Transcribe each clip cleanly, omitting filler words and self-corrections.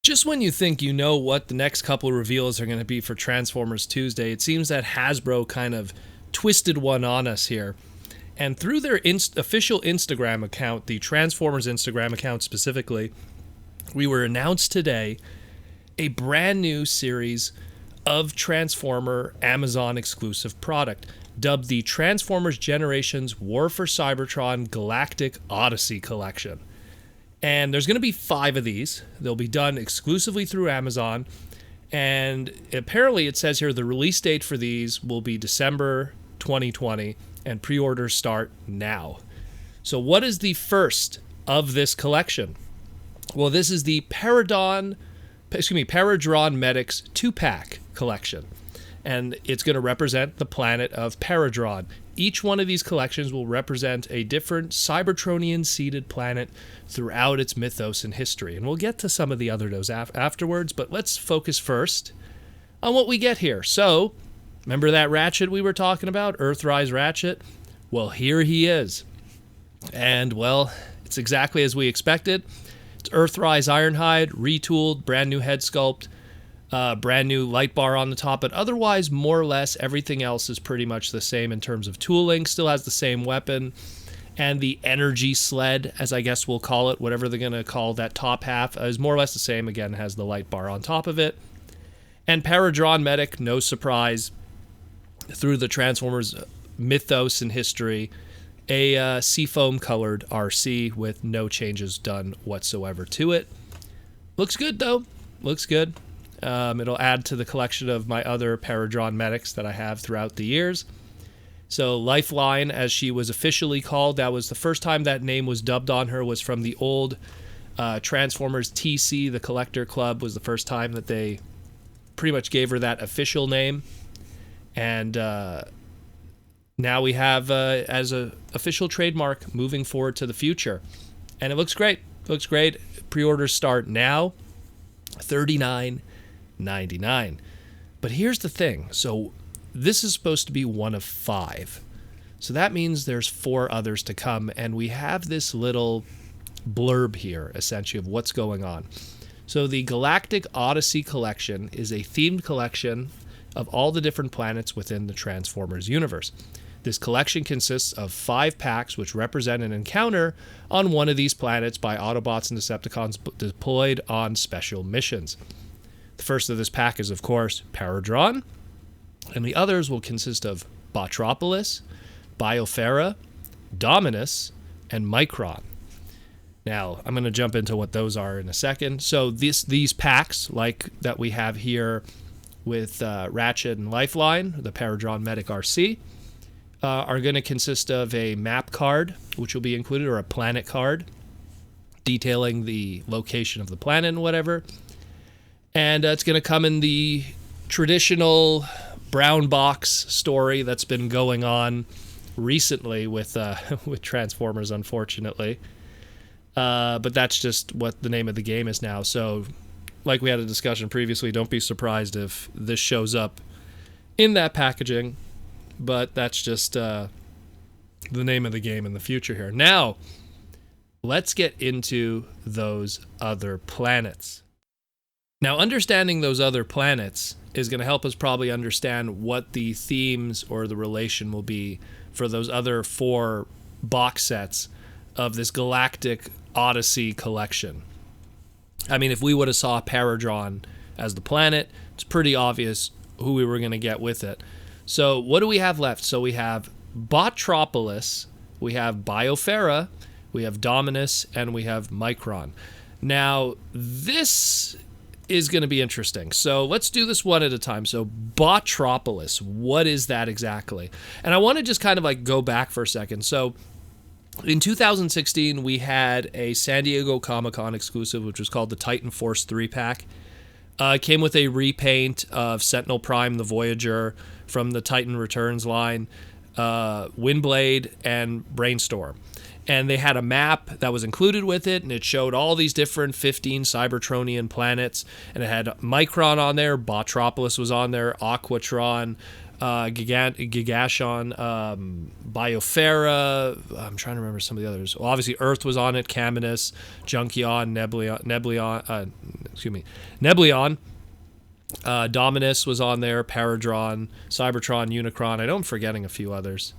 Just when you think you know what the next couple of reveals are going to be for Transformers Tuesday, it seems that Hasbro kind of twisted one on us here. And through their official Instagram account, the Transformers Instagram account specifically, we were announced today a brand new series of Transformer Amazon exclusive product, dubbed the Transformers Generations War for Cybertron Galactic Odyssey Collection. And there's going to be 5 of these. They'll be done exclusively through Amazon. And apparently it says here the release date for these will be December 2020, and pre-orders start now. So what is the first of this collection? Well, this is the Paradron Medics 2-pack collection. And it's going to represent the planet of Paradron. Each one of these collections will represent a different Cybertronian-seeded planet throughout its mythos and history. And we'll get to some of the others afterwards, but let's focus first on what we get here. So, remember that Ratchet we were talking about? Earthrise Ratchet? Well, here he is. And, well, it's exactly as we expected. It's Earthrise Ironhide, retooled, brand new head sculpt, brand new light bar on the top, but otherwise, more or less, everything else is pretty much the same in terms of tooling. Still has the same weapon, and the energy sled, as I guess we'll call it, whatever they're going to call that top half, is more or less the same. Again, has the light bar on top of it. And Paradron Medic, no surprise, through the Transformers mythos and history, a seafoam colored RC with no changes done whatsoever to it. Looks good though. Looks good. It'll add to the collection of my other Paradron medics that I have throughout the years. So Lifeline, as she was officially called, that was the first time that name was dubbed on her, was from the old Transformers TC, the Collector Club, was the first time that they pretty much gave her that official name. And now we have as a official trademark moving forward to the future. And it looks great. Looks great. Pre-orders start now, $39.99. But here's the thing. So this is supposed to be one of 5. So that means there's 4 others to come. And we have this little blurb here, essentially, of what's going on. So the Galactic Odyssey collection is a themed collection of all the different planets within the Transformers universe. This collection consists of 5 packs which represent an encounter on one of these planets by Autobots and Decepticons deployed on special missions. The first of this pack is, of course, Paradron, and the others will consist of Botropolis, Biosphera, Dominus, and Micron. Now, I'm going to jump into what those are in a second. So these packs, like that we have here with Ratchet and Lifeline, the Paradron Medic RC, are going to consist of a map card, which will be included, or a planet card, detailing the location of the planet and whatever. And it's going to come in the traditional brown box story that's been going on recently with Transformers, unfortunately. But that's just what the name of the game is now. So, like we had a discussion previously, don't be surprised if this shows up in that packaging. But that's just the name of the game in the future here. Now, let's get into those other planets. Now, understanding those other planets is going to help us probably understand what the themes or the relation will be for those other 4 box sets of this Galactic Odyssey collection. I mean, if we would have saw Paradron as the planet, it's pretty obvious who we were going to get with it. So what do we have left? So we have Botropolis, we have Biosphera, we have Dominus, and we have Micron. Now, this is going to be interesting. So let's do this one at a time. So Botropolis, what is that exactly? And I want to just kind of like go back for a second. So in 2016, we had a San Diego Comic-Con exclusive, which was called the Titan Force 3-pack. It came with a repaint of Sentinel Prime, the Voyager, from the Titan Returns line, Windblade, and Brainstorm. And they had a map that was included with it, and it showed all these different 15 Cybertronian planets, and it had Micron on there, Botropolis was on there, Aquatron, Gigashon, Biosphera. I'm trying to remember some of the others. Well, obviously, Earth was on it. Caminus, Junkion, Nebleon. Dominus was on there. Paradron, Cybertron, Unicron. I know I'm forgetting a few others.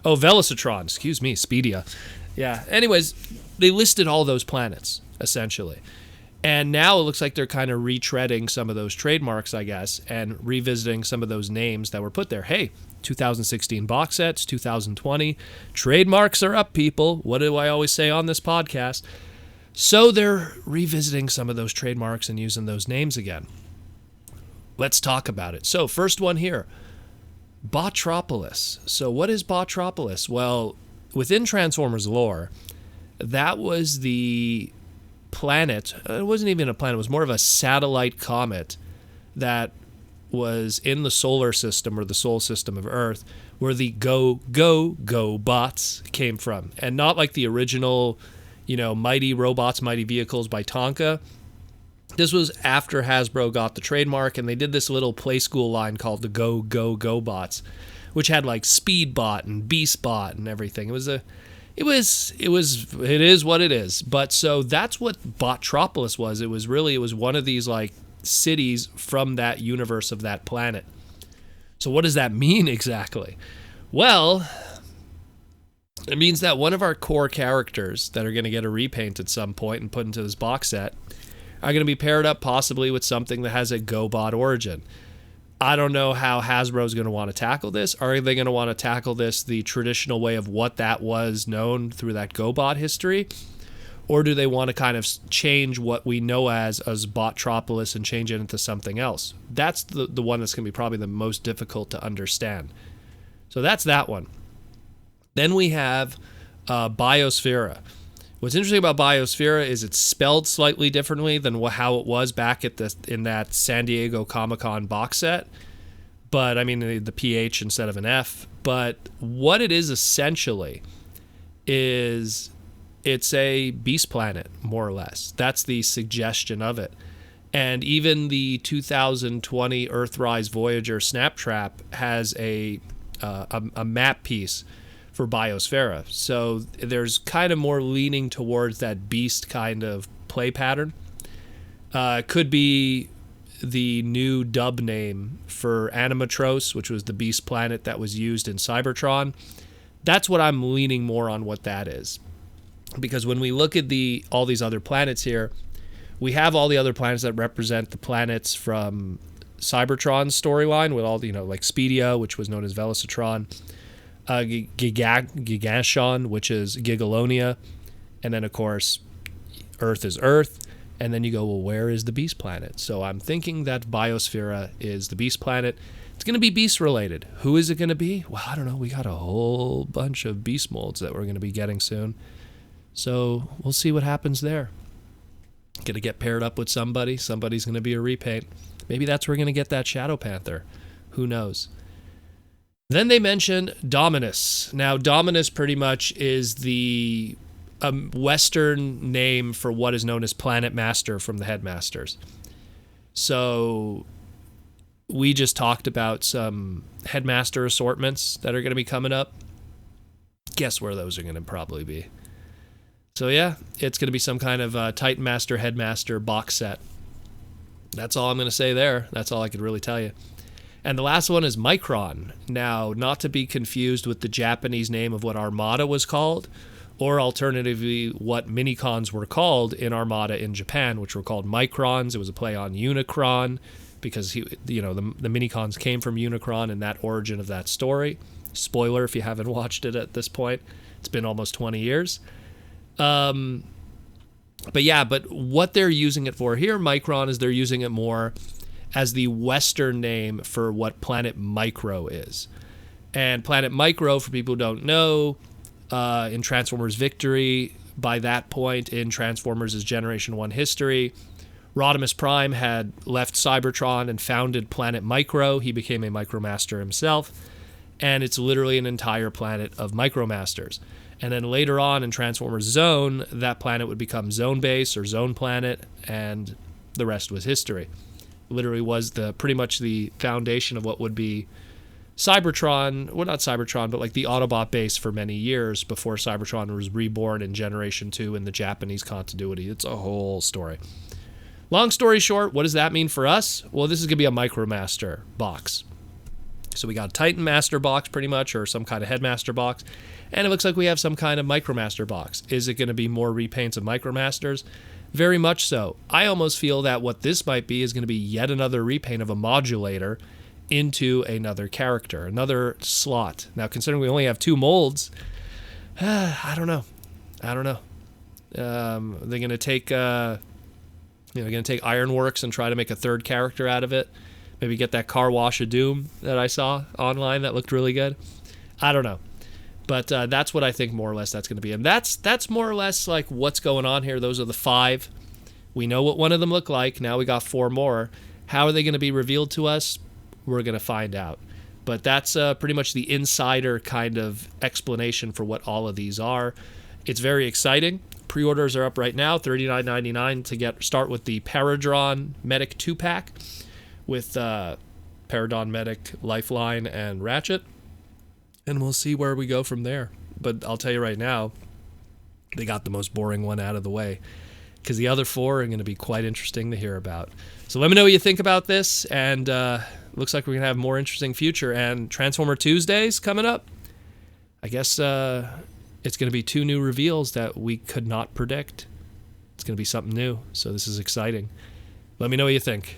Oh, Velocitron. Excuse me, Speedia. Yeah. Anyways, they listed all those planets, essentially. And now it looks like they're kind of retreading some of those trademarks, I guess, and revisiting some of those names that were put there. Hey, 2016 box sets, 2020. Trademarks are up, people. What do I always say on this podcast? So they're revisiting some of those trademarks and using those names again. Let's talk about it. So first one here, Botropolis. So what is Botropolis? Well, within Transformers lore, that was the planet. It wasn't even a planet. It was more of a satellite comet that was in the solar system or the solar system of Earth, where the go bots came from. And not like the original, Mighty Robots, Mighty Vehicles by Tonka. This was after Hasbro got the trademark, and they did this little play school line called the Go bots, which had like Speedbot and Beastbot and everything. It is what it is. But so that's what Botropolis was. It was one of these like cities from that universe of that planet. So what does that mean exactly? Well, it means that one of our core characters that are going to get a repaint at some point and put into this box set are going to be paired up possibly with something that has a GoBot origin. I don't know how Hasbro is going to want to tackle this. Are they going to want to tackle this the traditional way of what that was known through that GoBot history? Or do they want to kind of change what we know as Botropolis and change it into something else? That's the one that's going to be probably the most difficult to understand. So that's that one. Then we have Biosphera. What's interesting about Biosphera is it's spelled slightly differently than how it was back in that San Diego Comic-Con box set. But, I mean, the PH instead of an F. But what it is essentially is it's a beast planet, more or less. That's the suggestion of it. And even the 2020 Earthrise Voyager Snaptrap has a map piece for Biosphera. So there's kind of more leaning towards that beast kind of play pattern. Could be the new dub name for Animatros, which was the beast planet that was used in Cybertron. That's what I'm leaning more on what that is. Because when we look at all these other planets here, we have all the other planets that represent the planets from Cybertron's storyline with all the, like Speedia, which was known as Velocitron, Gigashon, which is Gigalonia, and then of course Earth is Earth, and then you go, well, where is the beast planet? So I'm thinking that Biosphera is the beast planet. It's going to be beast related. Who is it going to be? Well, I don't know. We got a whole bunch of beast molds that we're going to be getting soon, so we'll see what happens there. Going to get paired up with somebody's going to be a repaint. Maybe that's where we're going to get that Shadow Panther. Who knows? Then they mentioned Dominus. Now, Dominus pretty much is the Western name for what is known as Planet Master from the Headmasters. So we just talked about some Headmaster assortments that are going to be coming up. Guess where those are going to probably be. So yeah, it's going to be some kind of Titan Master, Headmaster box set. That's all I'm going to say there. That's all I could really tell you. And the last one is Micron. Now, not to be confused with the Japanese name of what Armada was called, or alternatively what Minicons were called in Armada in Japan, which were called Microns. It was a play on Unicron, because the Minicons came from Unicron and that origin of that story. Spoiler if you haven't watched it at this point. It's been almost 20 years. But what they're using it for here, Micron, is they're using it more as the Western name for what Planet Micro is. And Planet Micro, for people who don't know, in Transformers Victory, by that point in Transformers' Generation 1 history, Rodimus Prime had left Cybertron and founded Planet Micro. He became a Micromaster himself, and it's literally an entire planet of Micromasters. And then later on in Transformers Zone, that planet would become Zone Base or Zone Planet, and the rest was history. literally was pretty much the foundation of what would be Cybertron, well, not Cybertron, but like the Autobot base for many years before Cybertron was reborn in Generation 2 in the Japanese continuity. It's a whole story. Long story short, what does that mean for us? Well, this is going to be a Micromaster box. So we got a Titan Master box pretty much, or some kind of Headmaster box, and it looks like we have some kind of Micromaster box. Is it going to be more repaints of Micromasters? Very much so. I almost feel that what this might be is going to be yet another repaint of a modulator into another character, another slot. Now, considering we only have 2 molds, I don't know. They're going to take, they're going to take Ironworks and try to make a third character out of it. Maybe get that Car Wash of Doom that I saw online that looked really good. I don't know. But that's what I think more or less that's going to be. And that's more or less like what's going on here. Those are the 5. We know what one of them looked like. Now we got 4 more. How are they going to be revealed to us? We're going to find out. But that's pretty much the insider kind of explanation for what all of these are. It's very exciting. Pre-orders are up right now, $39.99 to start with the Paradron Medic 2-pack with Paradron Medic, Lifeline, and Ratchet. And we'll see where we go from there. But I'll tell you right now, they got the most boring one out of the way, because the other 4 are going to be quite interesting to hear about. So let me know what you think about this, and looks like we're going to have more interesting future. And Transformer Tuesdays coming up. I guess it's going to be 2 new reveals that we could not predict. It's going to be something new, so this is exciting. Let me know what you think.